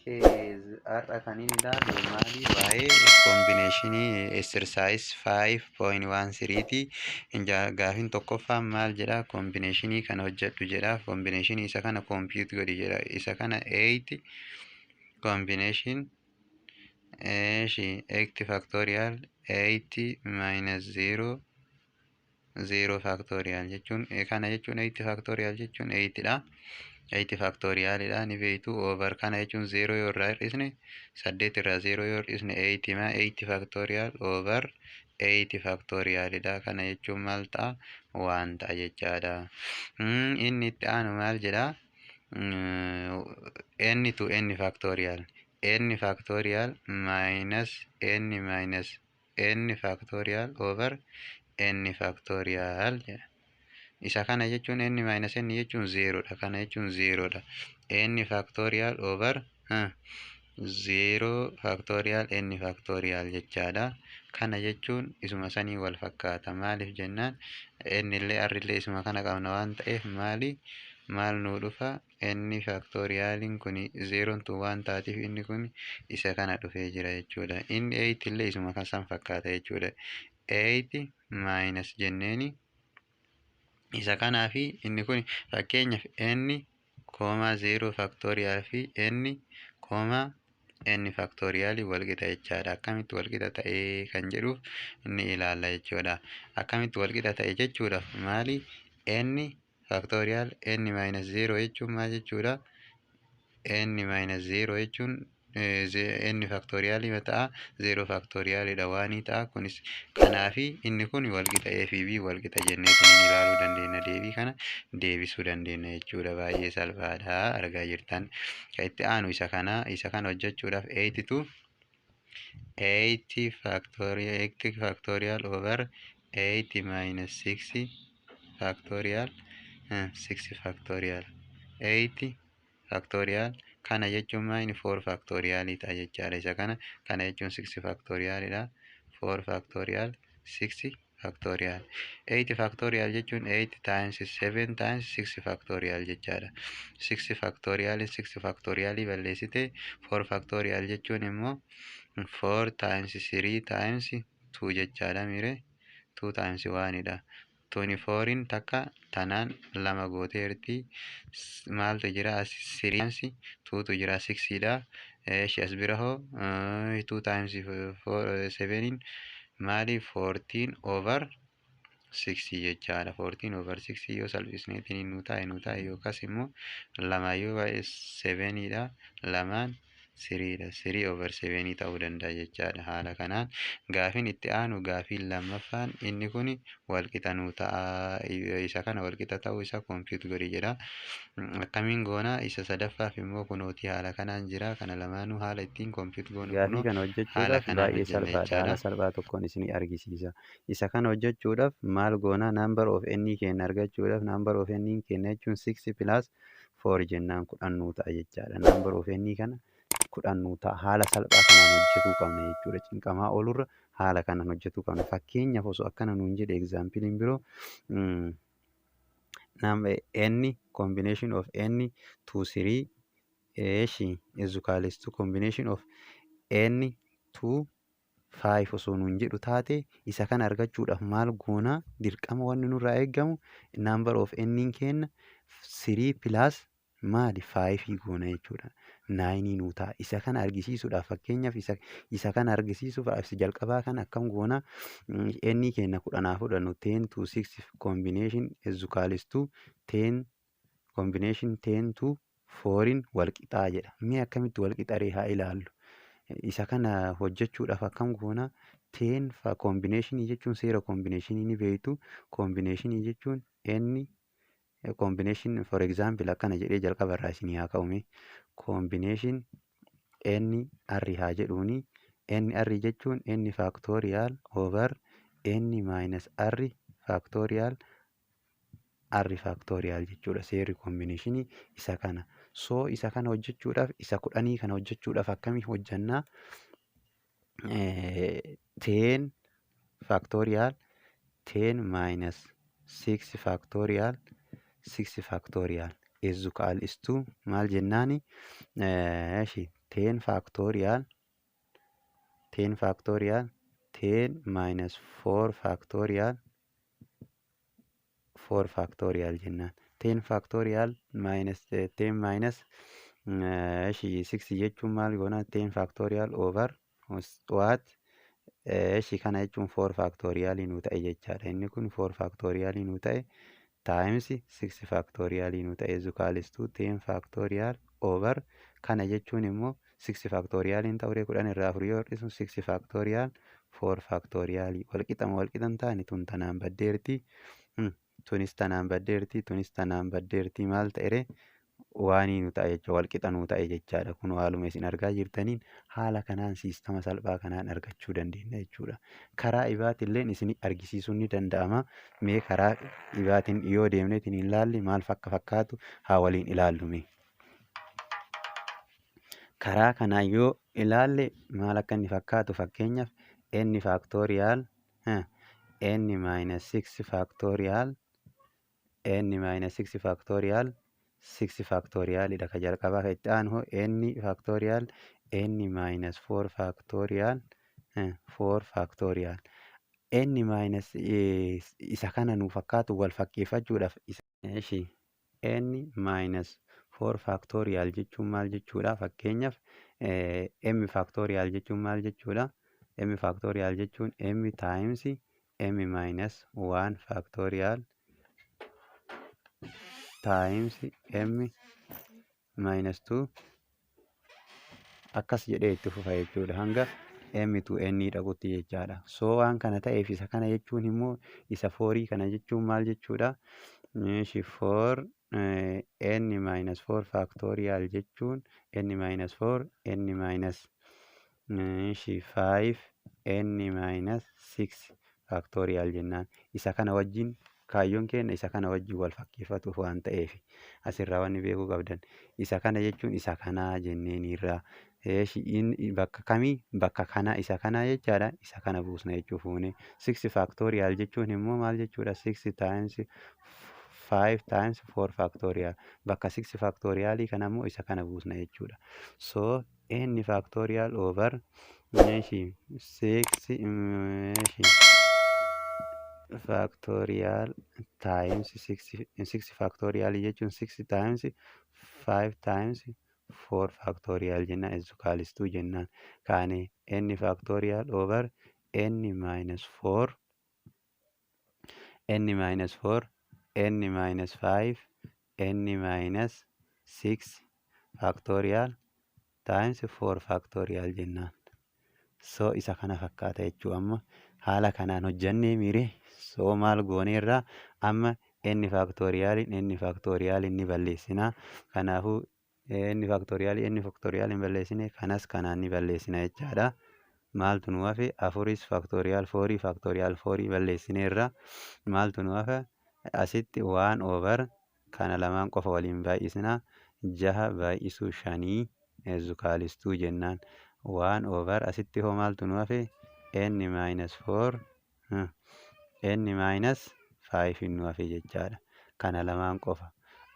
Har'a kan inni ilaalu maali? Waa'ee koombineeshinii exercise 5.13 ti. Gaafiin tokkoffaan maal jedha? Koombineeshinii kana hojjedhu jedha. Koombineeshinii isa kana compute godhi jedha. Isa kana 8 combination 8 factorial 8 minus 0 factorial jechuun kana jechuun 8 factorial jechuun 8 dha. 8 factorialidha ni beektu over kana jechuun 0 yoo irraa hir'isne 8 irraa 0 yoo hir'isne 8 ma 8 factorial over 8 factorialidha. Kana jechuun maal ta'a? 1 ta'a jechaadha. Inni itti aanu maal jedha? N to n factorial n factorial minus n minus n factorial over n factorial jedha. Isa kana jechuun n minus n jechuun 0 dha. Kana jechuun 0 dha. N factorial over 0 factorial n factorial jechaadha. Kana jechuun isuma sanii wal fakkaata. Maaliif jennaan n illee r illee isuma kana qabna waan ta'eef maal nuu dhufa? N factorialiin kun 0 tu waan taatiif inni kun isa kana dhufee jira jechuudha. Inni 8 illee isuma kan fakkaata jechuudha. 8 minus jenneeni isa kanaa fi inni kun fakkeenyaaf n kooma 0 factorial fi n kooma n factorial walqixa jechaadha. Akkamitti walqixa ta'ee kan jedhuuf ni ilaalla jechuudha. Akkamitti walqixa ta'e jechuudhaaf maali? N factorial n minus 0 jechuun maal jechuudha? N minus 0 jechuun n factorial ta'a 0 factorial dha waan ta'a. Kunis kanaafi inni kun walqixa a fi b walqixa jennee kan ilaaluu dandeenya. Deebii kana deebisuu dandeenya jechuudha. Baay'ee salphaadha argaa jirtan. Kan itti aanu isa kana hojjechuudhaaf 8 factorial over 8 minus 6 factorial 6 factorial 8 factorial kana jechuun maayini 4 factorial ta'a jechaadha. Isa kana jechuun 6 factorial dha. 4 factorial 6 factorial 8 factorial jechuun 8 times 7 times 6 factorial jechaadha. 6 factorial balleessite 4 factorial jechuun immoo 4 times 3 times 2 jechaadha. Mire 2 times 1 dha. 24in takka tanaan lama gooteerti. Maaltu jira? 3 times 2 tu jira 6 dha. As bira hoo 2 times 7in maali? 14 over 6 jechaadha. 14 over 6 yoo salphisneetiin nu taa'e yookaas immoo lama yoo baay'ee 7 dha. Lamaan 3 dha. 3 over 7 ta'uu danda'a jechaadha. Haala kanaan gaafiin itti aanu gaafiin lammaffaan inni kun walqixa nuu ta'a. Isa kana walqixa ta'uu isaa compute godhi jedha. Akkamiin goona? Isa sadaffaaf immoo kunootii haala kanaan jira. Kana lamaanuu haala ittiin compute goonu Gaafii kana hojjechuudhaaf baay'ee salphaadha. Haala salphaa tokkoon isin argisiisa. Isa kana hojjechuudhaaf maal goona? Number of n keenya argachuudhaaf number of n keenya jechuun 6 plus 4 jennaan 10 nuu ta'a jechaadha. Number of n kana 10 nuu ta'a. Haala salphaa kanaan hojjetuu qabna jechuudha. Cinqamaa oolurra haala kanaan hojjetuu qabna. Fakkeenyaaf osoo akkana nuun jedhe example biroo n combination of n to 3 is equal to combination of n to 5 osoo nuun jedhu taate isa kana argachuudhaaf maal goona? Dirqama wanni nurraa eegamu number of n keenya 3 plus maali 5 goona jechuudha. 9 nuu ta'a. Isa kana argisiisuudhaaf fakkeenyaaf isa kana argisiisuudhaaf jalqabaa kana akkam goona? n keenya 10 fudhannu 10 to 6 combination is equal to 10 combination 10 to 4in walqixaa jedha. Mee akkamitti walqixaree haa ilaallu. Isa kana hojjechuudhaaf akkam goona? 10 combinationii jechuun seera combinationii ni beektu. Combinationii jechuun n combination for example akkana jedhee jalqaba irraa isinii haa ka'ume. Combination n r haa jedhuuni. N r jechuun n factorial over n minus r factorial r factorial jechuudha. Seerri combinationii isa kana. So isa kana hojjechuudhaaf isa 10 kana hojjechuudhaaf akkamii hojjannaa? 10 factorial 10 minus 6 factorial 6 factorial is equal to maal jennaani? 10 factorial 10 factorial 10 minus 4 factorial 4 factorial jennaan 10 factorial minus 10 minus 6 jechuun maal goona 10 factorial over what kana jechuun 4 factorial nuu ta'e jechaadha. Inni kun 4 factorial nuu ta'e times 6 factorial nuu ta'e equals 10 factorial over kana jechuun immoo 6 factorial hin ta'u 10 irraa 4 yoo hir'isu 6 factorial 4 factorial walqixan taane tun tanaan baddeerti. Tunis tanaan baddeerti maal ta'ere waanii nu ta'e jecha walqixa nu ta'e jechaadha. Kun haaluma isin argaa jirtaniin haala kanaan siistama salphaa kanaan argachuu dandeenya jechuudha. Karaa ibaatilleen isin argisiisuun ni danda'ama. Mee karaa ibaatiin yoo deemneetiin hin laalli maal fakkaatu haa waliin ilaallume. Karaa kanaan yoo ilaalle maal akka inni fakkaatu fakkeenyaaf n factorial n minus 6 factorial n minus 6 factorial 6 factorial idha ka jalqabaa ka itti aanu n factorial n minus 4 factorial 4 factorial n minus isa kana nu fakkaatu wal fakkeeffachuudhaaf n minus 4 factorial jechuun maal jechuudha fakkeenyaaf m factorial jechuun maal jechuudha m factorial jechuun m times m minus 1 factorial times m minus 2 akkas jedhee itti fufa jechuudha hanga m to n dhaqutti jechaadha. So waan kana ta'eef isa kana jechuun immoo isa 4 kana jechuun maal jechuudha 4 n minus 4 factorial jechuun n minus 4 n minus 5 n minus 6 factorial jennaan isa kana wajjin kaayyoon keenya isa kana wajjin wal fakkeeffatuuf waan ta'eef asirraa wanni beekuu qabdan isa kana jechuun isa kanaa jenneeniirraa bakka kamii bakka kana isa kanaa jechaadha isa kana buusna jechuu fuune 6 factorial jechuun immoo maal jechuudha 6 times 5 times 4 factorial bakka 6 factorial kana immoo isa kana buusna jechuudha. So n factorial over 6 factorial times 6 factorial jechuun 6 times 5 times 4 factorial jenna equals 2 jennaan kaane n factorial over n minus 4 n minus 4 n minus 5 n minus 6 factorial times 4 factorial jennaan. So isa kana fakkaata jechuu amma haala kanaan hojjannee miire so maal gooneerraa amma n factorial ni balleessinaa kanaafuu n factorial hin balleessine kanas kanaan ni balleessina jechaadha. Maaltu nu hafe 4 factorial 4 factorial 4 balleessineerra maaltu nu hafe asitti 1 over kana lamaan qofa waliin baay'isina 6 baay'isuu 5 equals 2 jennaan 1 over asitti hoo maaltu nu hafe n minus 4 n minus 5 nu hafe jechaadha kana lamaan qofa.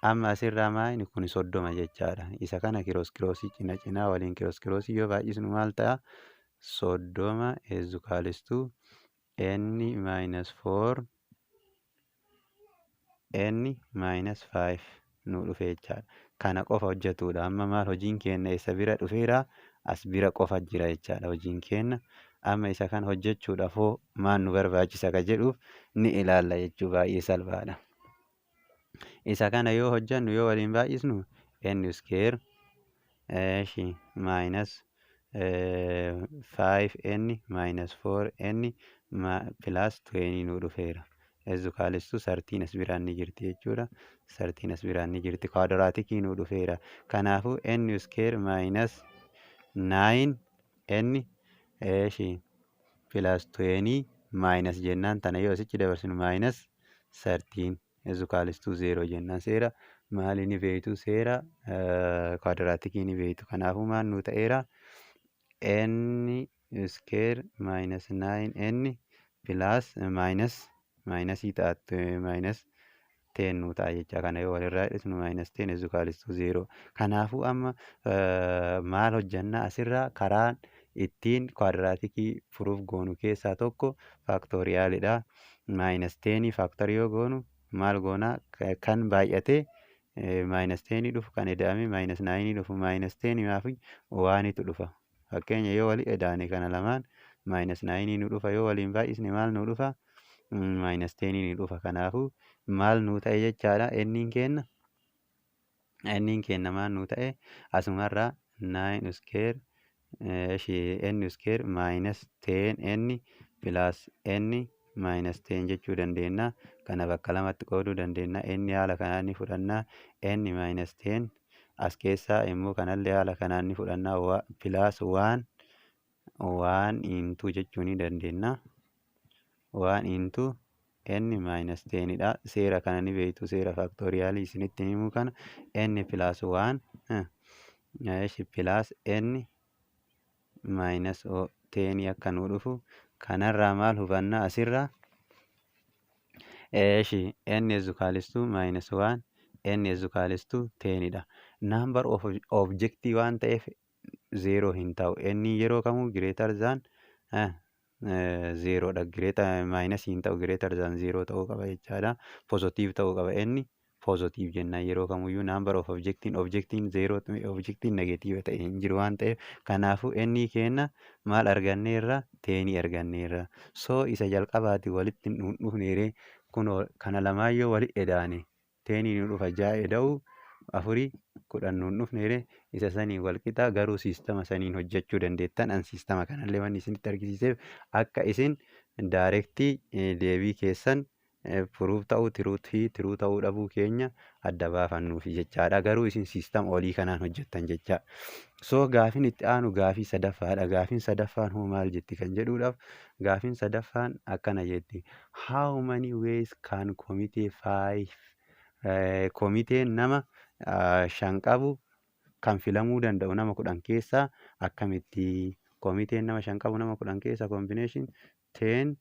Amma asirraa maayini kun 30 jechaadha isa kana kiroosii cinaa waliin kiroosii yoo baay'isnu maal ta'a 30 equals 2 n minus 4 n minus 5 nu dhufe jechaadha kana qofa hojjetudha. Amma maal hojiin keenya isa bira dhufeera as bira qofa jira jechaadha hojiin keenya amma isa kana hojjechuudhaaf hoo maal nu barbaachisa ka jedhuuf ni ilaalla jechuu baay'ee salphaadha. Isa kana yoo hojjannu yoo waliin baay'isnu n square minus 5n minus 4n plus 20 nu dhufeera equals 13 as biraan ni jirti jechuudha 13 as biraan ni jirti kwaadiraatiikii nu dhufeera kanaafuu n square minus 9n plus 20 minus jennaan tana yoo asitti dabarsinu minus 13 equals 0 jennaan seera maali ni beektu seera kwaadiraatiikii ni beektu kanaafuu maal nu ta'eera n square minus 9n plus minus 10 nuu ta'a jecha. Kana yoo walirraa hidhisnu -10 is equals to 0. Kanaafuu amma maal hojjanna asirraa karaan ittiin kwaadiraatikii furuuf goonu keessaa tokko faaktooriyaalidha. -10 faaktorii yoo goonu maal goonaa kan baay'atee -10 dhufu kan eda'ame -9 dhufu -10 maafi waanitu dhufa. Fakkeenya yoo walii edaane kana lamaan -9 nu dhufa, yoo waliin baay'isne maal nu dhufa? -10 ni dhufa. Kanaafuu maal nuu ta'e jechaadha nniin kenna maal nuu ta'e asumarraa 9 square n square -10 n plus n -10 jechuu dandeenya. Kana bakka lamatti qooduu dandeenya. N haala kanaan ni fudhannaa, n -10 as keessaa immoo kanallee haala kanaan ni fudhannaa plus 1 into jechuu ni dandeenya. 1 into n -10 dha. Seera kana ni beektu, seera faaktooriyaalii isinitti himuu kana n plus 1 plus n -10 akka nuu dhufu kanarraa maal hubanna asirraa n is equals to -1 n is equals to 10 dha. Number of objectii waan ta'eef 0 hin ta'u. N yeroo kamuu greater than 0 dha. Minus hin ta'u, greater than 0 ta'uu qaba jechaadha. Positive ta'uu qaba. N positive jennaan yeroo kamuyyuu. Number of objectiin 0 objectiin negative ta'e hin jiru waan ta'eef kanaafuu n kenna maal arganneerra 10 arganneerra. So isa jalqabaati walitti hin dhufneeree kunoo kana lamaayyoo wali edaane 10 nu dhufa 6 eda'u 4 10 nu dhufneere isa sanii walqixa. Garuu siistama saniin hojjechuu dandeettan. An siistama kanallee wanni isinitti argisiiseef akka isin daarektii deebii keessan furuuf ta'u tiruu ta'uu dhabuu keenya adda baafannuufi jechaadha. Garuu isin siistama olii kanaan hojjettan jecha. So gaafin itti aanu gaafii sadaffaadha. Gaafiin sadaffaan hoo maal jetti kan jedhuudhaaf gaafiin sadaffaan akkana jetti. How many ways can committee 5 komiteen nama 5 qabu kan filamuu danda'u nama 10 keessaa akkamitti? Komiteen nama 5 qabu nama 10 keessaa combination 10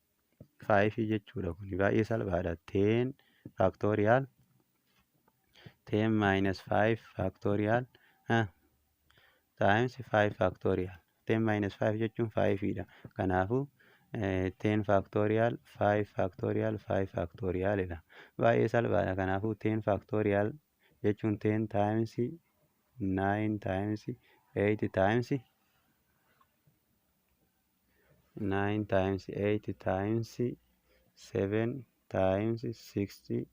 5 jechuudha. Kun baay'ee salphaadha. 10 factorial 10 minus 5 factorial times 5 factorial. 10 minus 5 jechuun 5 dha. Kanaafuu 10 factorial 5 factorial 5 factorial dha. Baay'ee salphaadha. Kanaafuu 10 factorial jechuun 10 times 9 times 8 times 9 times 8 times 7 times 60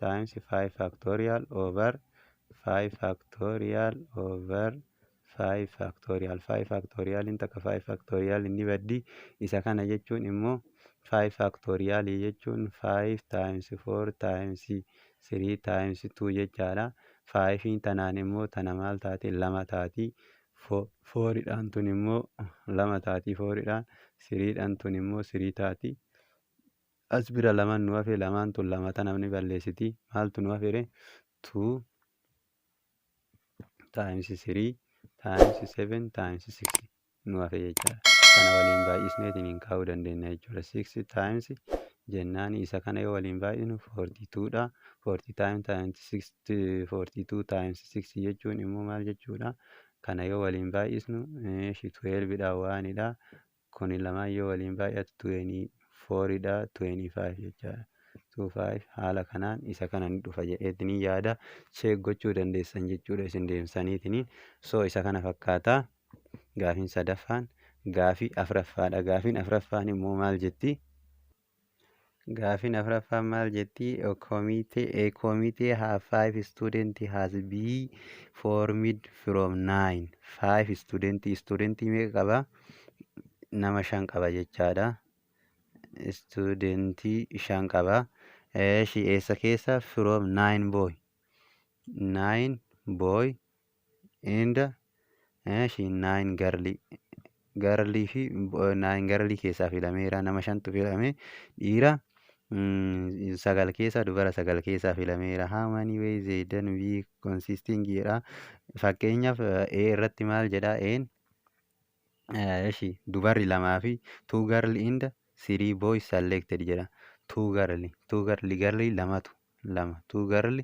times 5 factorial over 5 factorial over 5 factorial. 5 factorial in takka 5 factorial inni baddi isa kana jechuun immoo 5 factorial jechuun 5 times 4 times 3 times 2 jechaadha. 5 tanaan immoo tana maal taati? 2 taati. 4 dhaan tun immoo 2 taati. 4 dhaan 3 dhaan tun immoo 3 taati. As bira lamaan nu hafe, lamaan tun lama tana ni balleessiti. Maaltu nu hafe? 2 times 3 times 7 times 6 nu hafe jechaadha. Kana waliin baay'isneetiin hin kaa'uu dandeenya jechuudha. 6 times jennaan isa kana yoo waliin baay'isnu 42 dha. 42 times 6 jechuun immoo maal jechuudha? Kana yoo waliin baay'isnu 12 dha 1 dha. Kun lamaan yoo waliin baay'atu 24 dha 25 jechaadha. 25 haala kanaan isa kana ni dhufa jedheetiin yaada check gochuu dandeessan jechuudha isin deemsaniitiin. So isa kana fakkaata. Gaafiin sadaffaan gaafii afuraffaadha. Gaafiin afuraffaan immoo maal jetti? Gaafiin afuraffaan maal jetti? A committee have 5 students has been formed from 9. 5 studentii meeqa qaba? Nama 5 qaba jechaadha. Studentii 5 qaba. Eessa keessa? From 9 boy. 9 boy and 9 girl. Garlii fi 9 garlii keessaa filameera. Nama 5tu filame. Dhiira 9 keessaa dubara 9 keessaa filameera. How many ways they done be consisting jedha. Fakkeenyaaf irratti maal jedha? Dubarri 2 fi 2 girl and 3 boys selected jedha. 2 girl garlii lama 2 girl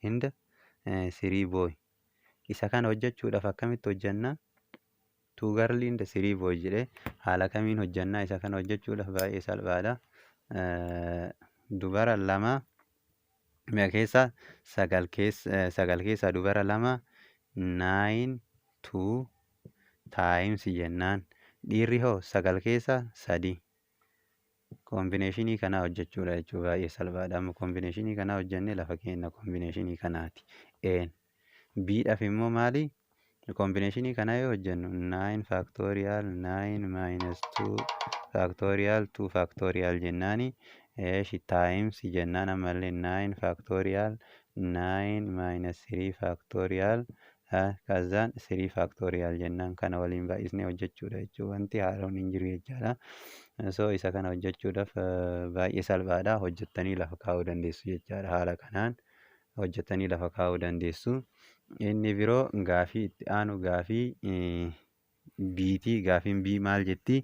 and 3 boy. Isa kana hojjechuudhaaf akkamitti hojjannaa? 2 girl and 3 boy jedhee haala kamiin hojjannaa? Isa kana hojjechuudhaaf baay'ee salphaadha. Dubara lama keessaa sagal keessaa dubara lama 9 2 times jennaan. Dhiirri hoo sagal keessaa 3. Koombineeshinii kanaa hojjechuudha jechuudha. Baay'ee salphaadha. Amma koombineeshinii kanaa hojjennee lafa keenya koombineeshinii kanaati. Bidhaaf immoo maali? Koombineeshinii kanaa yoo hojjennu 9 factorial 9 minus 2 factorial 2 factorial jennaani. Times jennaan ammallee 9 factorial 9 minus 3 factorial kazaan 3 factorial jennaan. Kana waliin baay'isnee hojjechuudha jechuudha. Wanti haaroon hin jiru jechaadha. So isa kana hojjechuudhaaf baay'ee salphaadha. Hojjettanii lafa kaa'uu dandeessu jechaadha. Haala kanaan hojjettanii lafa kaa'uu dandeessu. Inni biroo gaafii itti aanu gaafii biitii. Gaafiin bii maal jetti?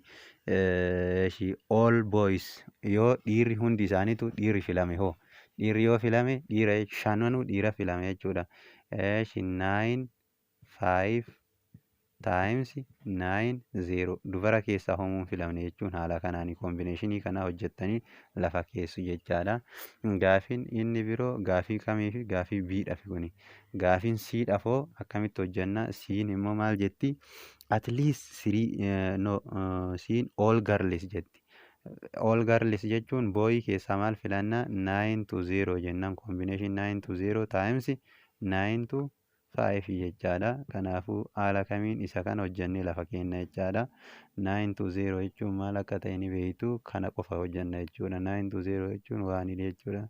All boys yoo dhiirri hundi isaaniitu dhiirri filame hoo? Dhiirri yoo filame dhiira shananuu dhiira filame jechuudha. 9 5 times 9 0 dubara keessaa homuun filamne jechuun haala kanaan koombineeshinii kanaa hojjettanii lafa keessu jechaadha. Gaafiin inni biroo gaafii kamiifi gaafii biidhaaf kuni. Gaafiin siidhaaf hoo akkamitti hojjannaa? Siin immoo maal jetti? At least 3 siin all girls jetti. All girls jechuun booyii keessaa maal filannaa? 9 to 0 jennaan. Koombineeshin 9 to 0 times 9 to 5 jechaadha. Kanaafuu haala kamiin isa kana hojjannee lafa keenya jechaadha. 9 to 0 jechuun maal akka ta'e ni beektu. Kana qofa hojjanna jechuudha. 9 to 0 jechuun waan jechuudha.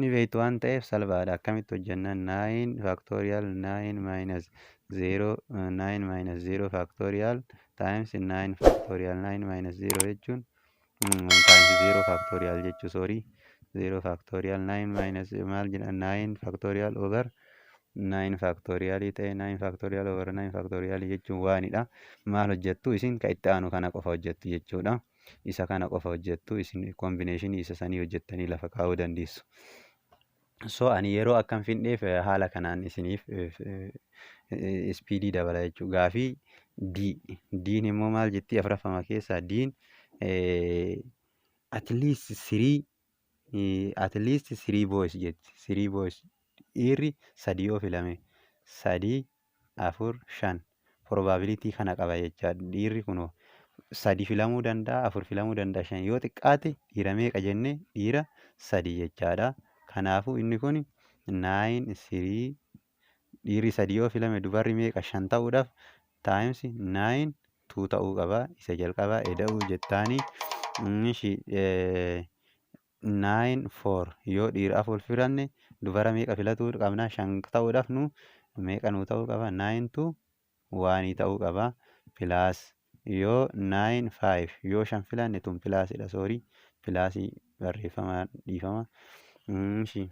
Ni beektu waan ta'eef salphaadha. Akkamitti hojjanna? 9 factorial 9 minus 0 9 minus 0 factorial times 9 factorial 9 minus 0 jechuun times 0 factorial jechuu sorry 0 factorial 9 minus maal jedha 9 factorial over 9 factorial ta'e 9 factorial over 9 factorial jechuun waanidha. Maal hojjettu isin ka itti aanu kana qofa hojjettu jechuudha. Isa kana qofa hojjettu isin koombineeshinii isa sanii hojjettanii lafa kaa'uu dandeessu. So ani yeroo akkam fidheef haala kanaan isiniif ispiidii dabala jechuudha. Gaafii diin immoo maal jetti? Afuraffama keessaa diin at least 3 boys jetti. 3 boys dhiirri 3 yoo filame 3 4 5 probability kana qaba jechaadha. Dhiirri kun 3 filamuu danda'a, 4 filamuu danda'a, 5 yoo xiqqaate dhiira meeqa jenne? Dhiira 3 jechaadha. Kanaafuu inni kun 9 3 dhiirri 3 yoo filame dubarri meeqa? 5 ta'uudhaaf times 9 2 ta'uu qaba. Isa jalqabaa eda'uu jettaani. 9 4 yoo dhiira 4 filanne dubara meeqa filatuu qabna? 5 ta'uudhaaf nu meeqa nu ta'uu qaba? 9 to 1 ta'uu qaba. Pilaas yoo 9 5 yoo 5 filanne tun pilaasidha. Sorry pilaasii barreeffama dhiifama. 5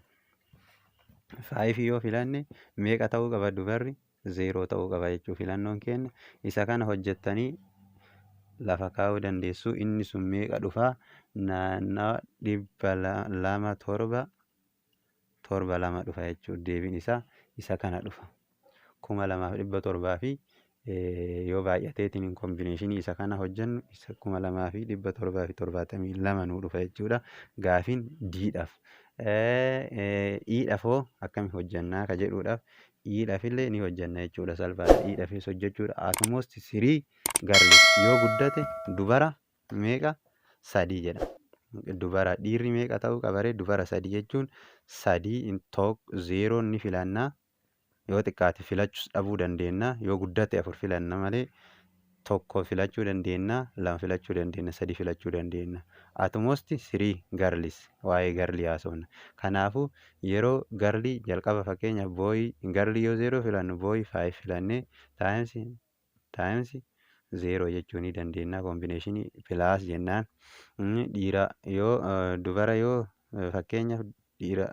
yoo filanne meeqa ta'uu qaba? Dubarri 0 ta'uu qaba jechuu filannoon keenya. Isa kana hojjettanii lafa kaa'uu dandeessu. Inni sun meeqa dhufaa? Naannoo 207 dhufa jechuudha. Deebiin isaa isa kana dhufa. 2700 fi yoo baay'ateetiin koombineeshinii isa kana hojjennu isa 2772 nu dhufa jechuudha. Gaafiin diidhaaf. Iidhaaf hoo akkami hojjannaa ka jedhuudhaaf iidhaafillee ni hojjanna jechuudha. Salphaadha. Iidhaafis hojjechuudha. Atumost 3 garli yoo guddate dubara meeqa? 3 jedha. Dubara dhiirri meeqa ta'uu qabaree? Dubara 3 jechuun 3 0 ni filannaa. Yoo xiqqaate filachuus dhabuu dandeenya. Yoo guddate 4 filanna malee 1 filachuu dandeenya, 2 filachuu dandeenya, 3 filachuu dandeenya. Atumost 3 garlis waa'ee garlii haasofna. Kanaafuu yeroo garlii jalqaba fakkeenya booyii garlii yoo 0 filannu booyii 5 filannee times 0 jechuu ni dandeenya. Koombineeshinii pilaas jennaan. Dhiira yoo dubara yoo fakkeenya dhiira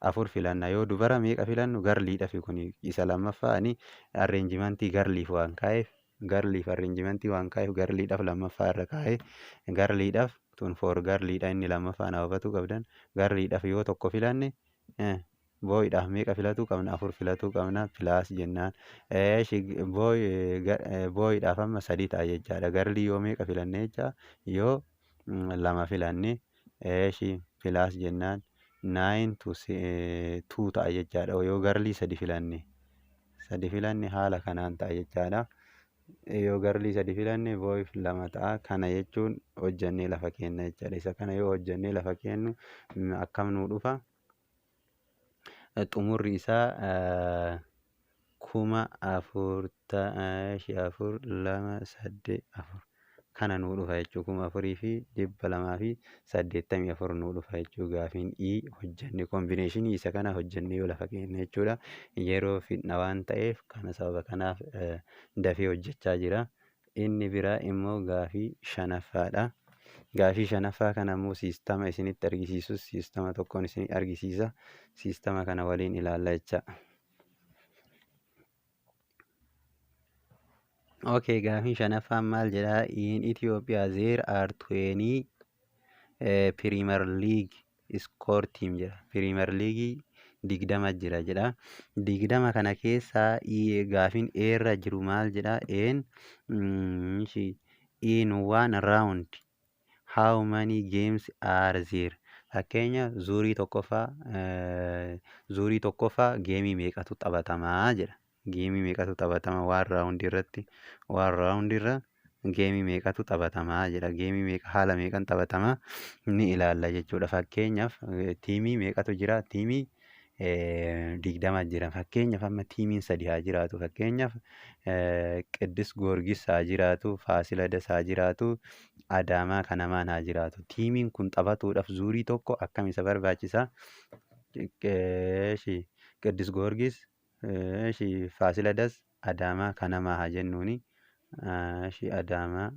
4 filanna. Yoo dubara meeqa filannu? Garliidhaaf kun isa lammaffaani arreenjimentii garliif waan kaa'eef garliif arreenjimentii waan kaa'eef garliidhaaf lammaffaa irra kaa'ee garliidhaaf tun for garliidha inni lammaffaan hawwatuu qabdan. Garliidhaaf yoo tokko filanne booyidhaaf meeqa filatuu qabna? 4 filatuu qabna. Pilaas jennaan. Booyidhaaf amma 3 ta'a jechaadha. Garlii yoo meeqa filanne jecha yoo 2 filanne pilaas jennaan 9 to 2 ta'a jechaadha. Yoo garlii 3 filanne haala kanaan ta'a jechaadha. Yoo garlii 3 filanne booyif 2 ta'a. Kana jechuun hojjannee lafa kenna jechaadha. Isa kana yoo hojjannee lafa kennu akkam nuu dhufa? Xumurri isaa 4,402,804 kana nuu dhufa jechuudha. 4,284 nuu dhufa jechuudha. Gaafiin hojjannee kombineeshinii isa kana hojjannee yoo lafa kenna jechuudha. Yeroo fixna waan ta'eef kana sababa kanaaf dafee hojjechaa jira. Inni biraa immoo gaafii 5ffaadha. Gaafii 5ffaa kana immoo siistama isinitti argisiisus siistama tokkoon isin argisiisa. Siistama kana waliin ilaalla jecha. Okay, gaafii 5ffaan maal jedhaa? In Ethiopia there are 20 Premier League score team jedha. Premier League 20 jira jedha. 20 kana keessaa gaafiin irra jiru maal jedhaa? In one round how many games are there? Fakkeenya zuurii tokkoffaa geemii meeqatu taphatamaa jedha. Geemii meeqatu taphatama waan raawundii irratti? Waan raawundii irra geemii meeqatu taphatamaa jedha. Geemii meeqa haala meeqan taphatamaa ni ilaalla jechuudha. Fakkeenyaaf tiimii meeqatu jira? Tiimii 20 jira. Fakkeenyaaf amma tiimiin 3 haa jiraatu. Fakkeenyaaf Qiddus Goorgis haa jiraatu, Faasiladas haa jiraatu, Adaamaa Kanamaan haa jiraatu. Tiimiin kun taphatuudhaaf zuurii tokko akkam isa barbaachisa? Qiddus Goorgis, Faasiladas, Adaamaa Kanamaa haa jennuuni. Adaamaa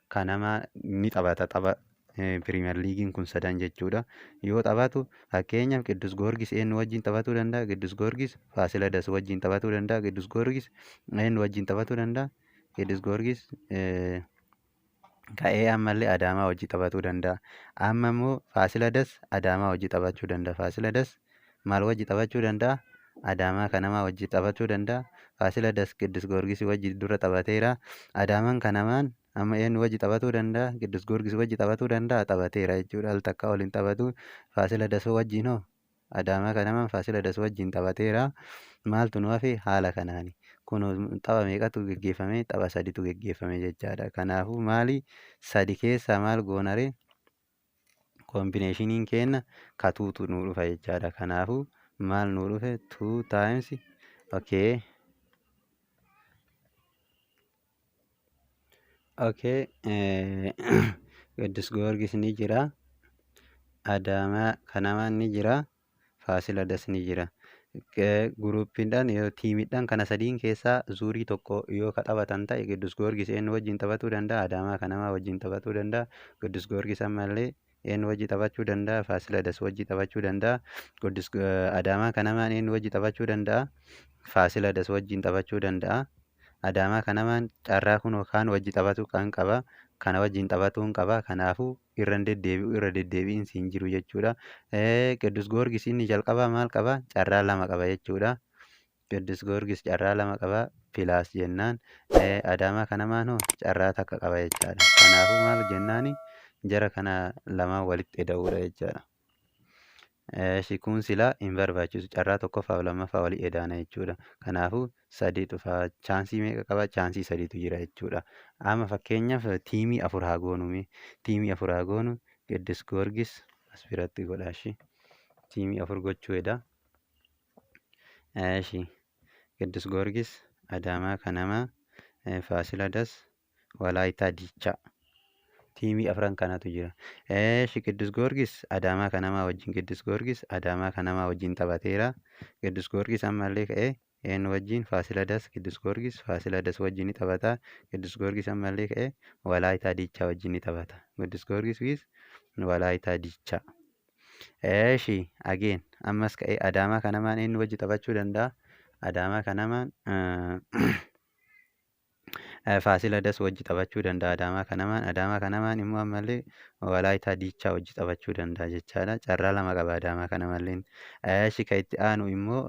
Kanamaa ni taphata Piriimiyer Liigiin kun 3 jechuudha. Yoo taphatu fakkeenyaaf Qiddus Goorgis eenyu wajjin taphatuu danda'a? Qiddus Goorgis Faasiladas wajjin taphatuu danda'a. Qiddus Goorgis eenyu wajjin taphatuu danda'a? Qiddus Goorgis ka'ee ammallee Adaamaa wajjin taphatuu danda'a. Amma immoo Faasiladas Adaamaa wajjin taphachuu danda'a. Faasiladas maal wajjin taphachuu danda'a? Adaamaa Kanamaa wajjin taphachuu danda'a. Faasiladas Qiddus Goorgis wajjin dura taphateera. Adaamaan Kanamaan amma eenyu wajjin taphatuu danda'a? Qiddus Goorgis wajjin taphatuu danda'a. Taphateera jechuudha. Al takka waliin taphatu. Faasiladas wajjin hoo? Adaamaa Kanamaan Faasiladas wajjin taphateera. Maaltu nu hafe? Haala kanaani. Kun tapha meeqatu geggeeffame? Tapha 3tu geggeeffame jechaadha. Kanaafuu maali? 3 keessaa maal goonare? Kombineeshiniin keenya katuutu nu dhufa jechaadha. Kanaafuu maal nu dhufe? 2 times okay. Qiddus Goorgis ni jira. Adaamaa Kanamaan ni jira. Faasiladas ni jira. Guruuppiidhaan tiimiidhaan kana 3 keessaa zuurii tokko yoo taphatan ta'e Qiddus Goorgis eenyu wajjin taphatuu danda'a? Adaamaa Kanamaa wajjin taphatuu danda'a. Qiddus Goorgis ammallee eenyu wajjin taphachuu danda'a? Faasiladas wajjin taphachuu danda'a. Adaamaa Kanamaan eenyu wajjin taphachuu danda'a? Faasiladas wajjin taphachuu danda'a. Adaamaa Kanamaan carraa kun kaan wajjin taphatu kan qaba. Kana wajjin taphatuun qaba. Kanaafuu irra deddeebiinsi hin jiru jechuudha. Qiddus Goorgis inni jalqabaa maal qaba? Carraa 2 qaba jechuudha. Qiddus Goorgis carraa 2 qaba. Pilaas jennaan. Adaamaa Kanamaan hoo carraa 1 qaba jechaadha. Kanaafuu maal jennaani? Jara kana lamaan walitti eda'uudha jechaadha. Kun silaa hin barbaachisu. Carraa 1ffaaf 2ffaa walii edaana jechuudha. Kanaafuu 3 dhufa. Chaansii meeqa qaba? Chaansii 3tu jira jechuudha. Amma fakkeenyaaf tiimii 4 haa goonu. Tiimii 4 haa goonu. Qiddus Goorgis as biratti godhaashi. Tiimii 4 gochuu eda. Qiddus Goorgis, Adaamaa Kanamaa, Faasiladas, Walaayitaa Diichaa. Tiimii 4 kanatu jira. Qiddus Goorgis Adaamaa Kanamaa wajjin taphateera. Qiddus Goorgis ammallee ka'ee eenyu wajjin? Faasiladas. Qiddus Goorgis Faasiladas wajjin ni taphata. Qiddus Goorgis ammallee ka'ee Walaayitaa Diichaa wajjin ni taphata. Qiddus Goorgis Walaayitaa Diichaa. Again ammas ka'ee Adaamaa Kanamaan eenyu wajjin taphachuu danda'a? Adaamaa Kanamaan Faasiladas wajji taphachuu danda'a Adaamaa Kanamaan. Adaamaa Kanamaan immoo ammallee Walaayitaa Diichaa wajji taphachuu danda'a jechaadha. Carraa lama qaba Adaamaa Kanamalleen. Eshi kan itti aanu immoo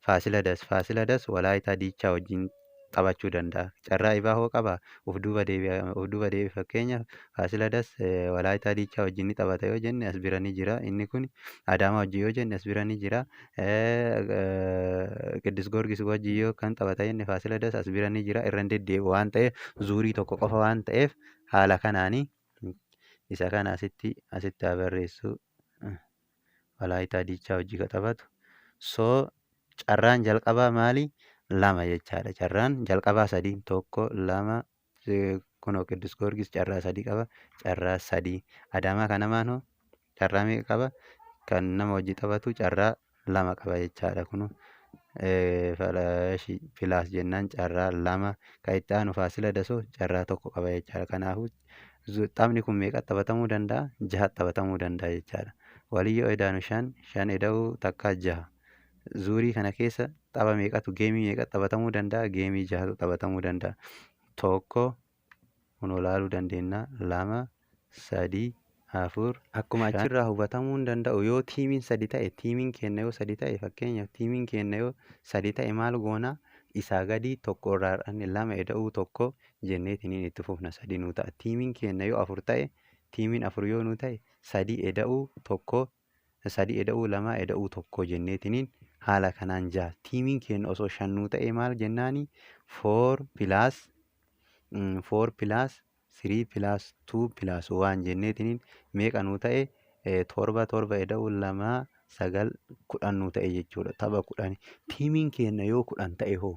Faasiladas. Faasiladas Walaayitaa Diichaa wajjin taphachuu danda'a. Carraa ibaa hoo qabaa? Uf duuba deebi fakkeenyaaf Faasiladas Walaayitaa Diichaa wajjin ni taphata yoo jenne as bira ni jira. Inni kun Adaamaa wajjin yoo jenne as bira ni jira. Qiddus Goorgis wajjin yoo kan taphata jenne Faasiladas as bira ni jira. Irra hin deddeebi'u waan ta'eef zuurii tokko qofa waan ta'eef haala kanaanii isa kana asitti haa barreessu. Walaayitaa Diichaa wajjin kan taphatu. So carraan jalqabaa maali? Lama jechaadha. Carraan jalqabaa sadii tokko lama kunoo Qiddus Goorgis carraa sadii qaba. Carraa sadii. Adaamaa Kanamaan hoo carraa meeqa qaba? Kan nama wajjin taphatu carraa lama qaba jechaadha. Kunoo filaas jennaan carraa lama. Kan itti aanu Faasiladas hoo carraa tokko qaba jechaadha. Kanaafuu taphni kun meeqatti taphatamuu danda'a? 6 taphatamuu danda'a jechaadha. Walii yoo edaanu 5 eda'uu takka 6. Zuurii kana keessa tapha meeqatu geemii meeqatti taphatamuu danda'a? Geemii 6tu taphatamuu danda'a. Tokko kunoo ilaaluu dandeenya. 2 3 4 akkuma achirraa hubatamuu hin danda'u yoo tiimiin 3 ta'e tiimiin keenya yoo 3 ta'e fakkeenyaaf tiimiin keenya yoo 3 ta'e maal goona? Isaa gadii tokko irraa hir'anne 2 eda'uu tokko jenneetiniin itti fufna 3 nuu ta'a. Tiimiin keenya yoo 4 ta'e tiimiin 4 yoo nuu ta'e 3 eda'uu tokko 3 eda'uu 2 eda'uu tokko jenneetiniin haala kanaan 6. Tiimiin keenya osoo 5 nuu ta'e maal jennaani? 4 plus 3 plus 2 plus 1 jenneetiniin meeqa nuu ta'e? 7 eda'uu 2 9 10 nuu ta'e jechuudha. Tapha 10. Tiimiin keenya yoo 10 ta'e hoo?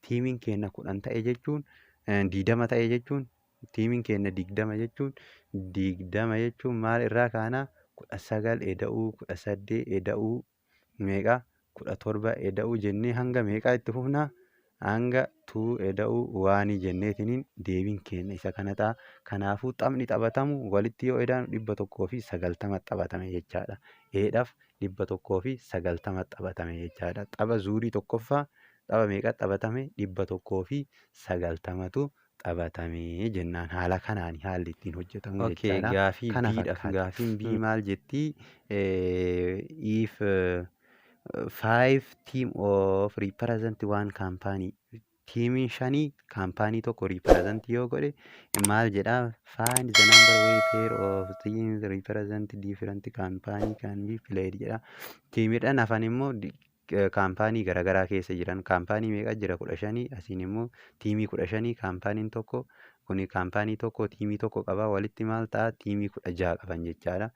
Tiimiin keenya 10 ta'e jechuun 20 ta'e jechuun tiimiin keenya 20 jechuun 20 jechuun maal irraa kaana? 19 eda'uu 18 eda'uu meeqa? 17 eda'uu jennee hanga meeqaa itti fufnaa? Hanga 2 eda'uu 1 jenneetiniin deebiin keenya isa kana ta'a. Kanaafuu taphni taphatamu walitti yoo edaanu 190 taphatame jechaadha. Eedhaaf 190 taphatame jechaadha. Tapha zuurii tokkoffaa tapha meeqatti taphatame? 190tu taphatame jennaan. Haala kanaan haalli ittiin hojjetamu jechaadha. Gaafii B'dha. Gaafiin B maal jettii? If 5 team of represent one company. Tiimiin 5 kaampaanii tokko represent yoo godhe maal jedhaa? Find the number way pair of teams represent different company can be played jedha. Tiimiidhaan hafan immoo kaampaanii garaagaraa keessa jiran. Kaampaanii meeqa jira? 15. Asiin immoo tiimii 15 kaampaaniin tokko. Kuni kaampaanii tokko tiimii tokko qaba. Walitti maal ta'a? Tiimii 16 qaban jechaadha.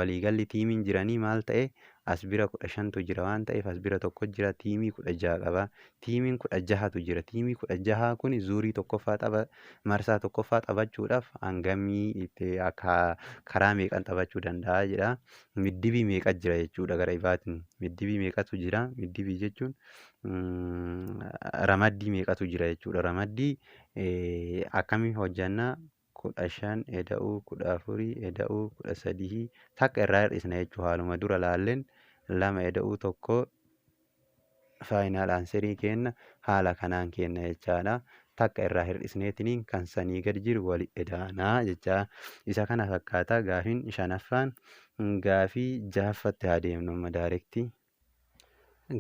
Waliigalli tiimiin jiranii maal ta'e? As bira 15tu jira waan ta'eef as bira tokko jira. Tiimii 16 qaba. Tiimiin 16tu jira. Tiimii 16 kun zuurii tokkoffaa marsaa tokkoffaa taphachuudhaaf hangamii karaa meeqan taphachuu danda'a jedha. Middibii meeqa jira jechuudha gara ibaatiin. Middibii meeqatu jira? Middibii jechuun ramaddii meeqatu jira jechuudha. Ramaddii akkamiin hojjannaa? 15 eda'uu 14 eda'uu 13 takka irraa hir'isna jechuudha. Haaluma dura laalleen 2 eda'uu tokko faayinaal aanserii kenna haala kanaan kenna jechaadha. Takka irraa hir'isneetiniin kan sanii gad jiru wali edaanaa jecha. Isa kana fakkaata gaafiin 5ffaan. Gaafii 6ffatti haa deemnu amma daayirektii.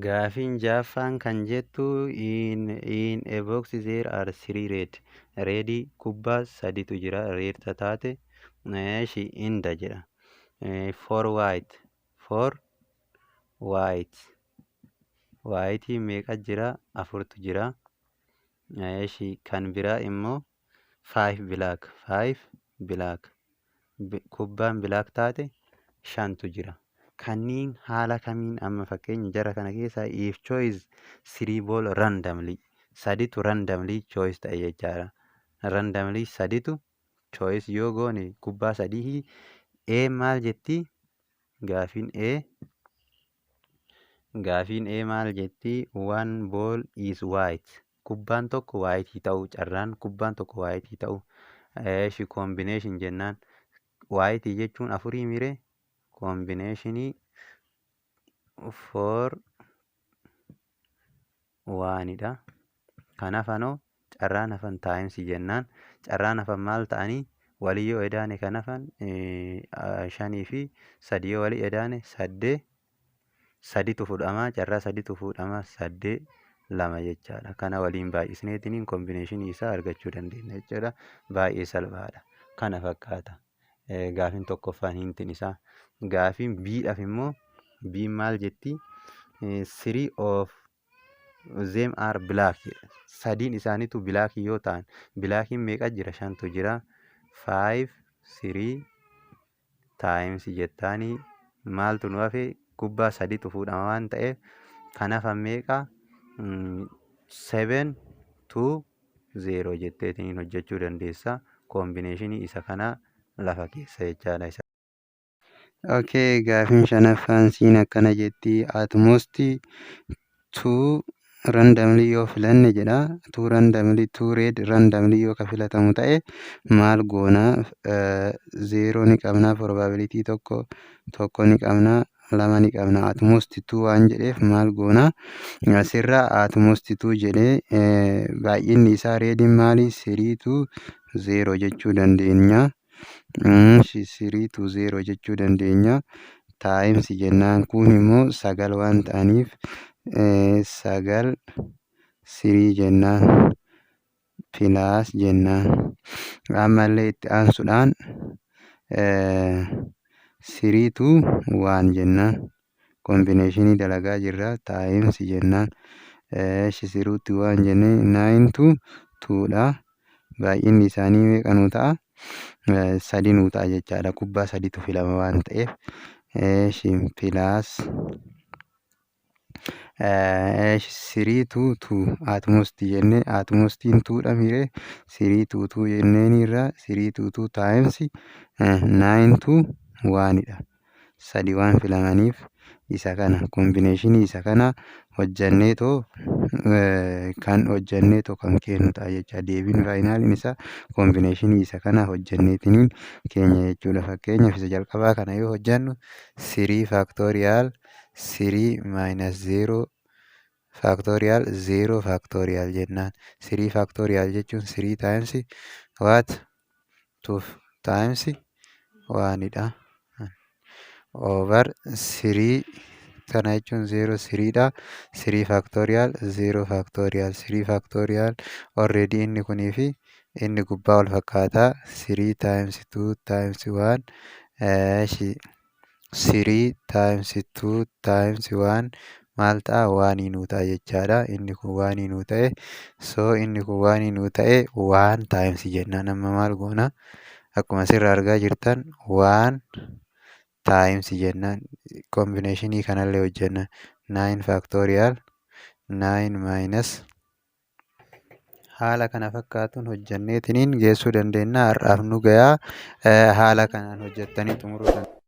Gaafiin 6ffaan kan jettu in a box there are 3 red. Reedii kubbaa 3tu jira. Reed taate inda jedha. 4 white. 4 white. White meeqa jira? 4tu jira. Kan biraa immoo 5 black. 5 black. Kubbaan black taate 5tu jira. Kanniin haala kamiin amma fakkeenya jara kana keessaa if choice 3 ball randomly. 3tu randomly choice ta'e jechaadha. Randomly 3tu choice yoo goone kubbaa 3 A maal jetti? Gaafiin A maal jetti? 1 ball is white. Kubbaan tokko white ta'u carraan kubbaan tokko white ta'u. Combination jennaan. White jechuun 4 mire. Combinationii 4 1dha. Kanaaf anoo carraan hafan taayimsi jennaan. Carraan hafan maal ta'anii? Walii yoo edaane kan hafan 5 fi 3 yoo walii edaane 8. 3tu fudhama. Carraa 3tu fuudhama. 8 2 jechaadha. Kana waliin baay'isneetiin kombineeshinii isaa argachuu dandeenya jechuudha. Baay'ee salphaadha. Kana fakkaata. Gaafiin tokkoffaan hintiin isaa. Gaafiin B'dhaaf immoo B'n maal jetti? 3 of them are black. Sadiin isaaniitu black yoo ta'an, blackiin meeqa jira? 5tu jira. 5 3 times jettaanii maaltu nu hafe? Gubbaa 3tu fuudhama waan ta'eef kan hafan meeqa? 7 2 0 jetteetiin hojjechuu dandeessa. Kombineeshinii isa kanaa lafa keessa jechaadha. Okay, gaafiin shanaffaan siin akkana jetti. At most 2 randomly yoo filanne jedha. 2 red randomly yoo ka filatamu ta'e maal goona? 0 ni qabna. Probability tokko ni qabna. 2 ni qabna. At most 2 waan jedheef maal goona? Asirra at most 2 jedhee baay'inni isaa reediin maali? 3 to 0 jechuu dandeenya. 3 to 0 jechuu dandeenya. Times jennaan kun immoo 9 waan ta'aniif 9 3 jennaan plus jennaan. Ammallee itti aansuudhaan 3 to 1 jennaan. Kombineeshinii dalagaa jirra. Times jennaan 3 to 1 jennee 9 to 2dha. Baay'inni isaanii meeqa nuu ta'a? 3 nuu ta'a jechaadha. Gubbaa 3tu filama waan ta'eef plus 3 to 2 at most jennee at mostiin 2dha miree 3 to 2 jenneenirra 3 to 2 times 9 to 1dha. 3 waan filamaniif isa kana kombineeshinii isa kana hojjanneetoo kan kennu ta'a jecha. Deebiin faayinaaliin isaa kombineeshinii isa kana hojjanneetiniin keenya jechuudha. Fakkeenyaaf isa jalqabaa kana yoo hojjannu 3 factorial 3 minus 0 factorial 0 factorial jennaan. 3 factorial jechuun 3 times what? 2 times 1dha. Over 3 kana jechuun 0 3dha. 3 factorial 0 factorial 3 factorial already inni kunii fi inni gubbaa wal fakkaataa 3 times 2 times 1 3 times 2 times 1 maal ta'a? 1 nuu ta'a jechaadha. Inni kun 1 nuu ta'e. So inni kun 1 nuu ta'e 1 times jennaan. Amma maal goona? Akkuma asirraa argaa jirtan 1 times jennaan. Kombineeshinii kanallee hojjenna. 9 factorial 9 minus haala kana fakkaatuun hojjanneetiniin geessuu dandeenya. Har'aaf nu gayaa haala kanaan hojjettanii xumuruu dandeenya.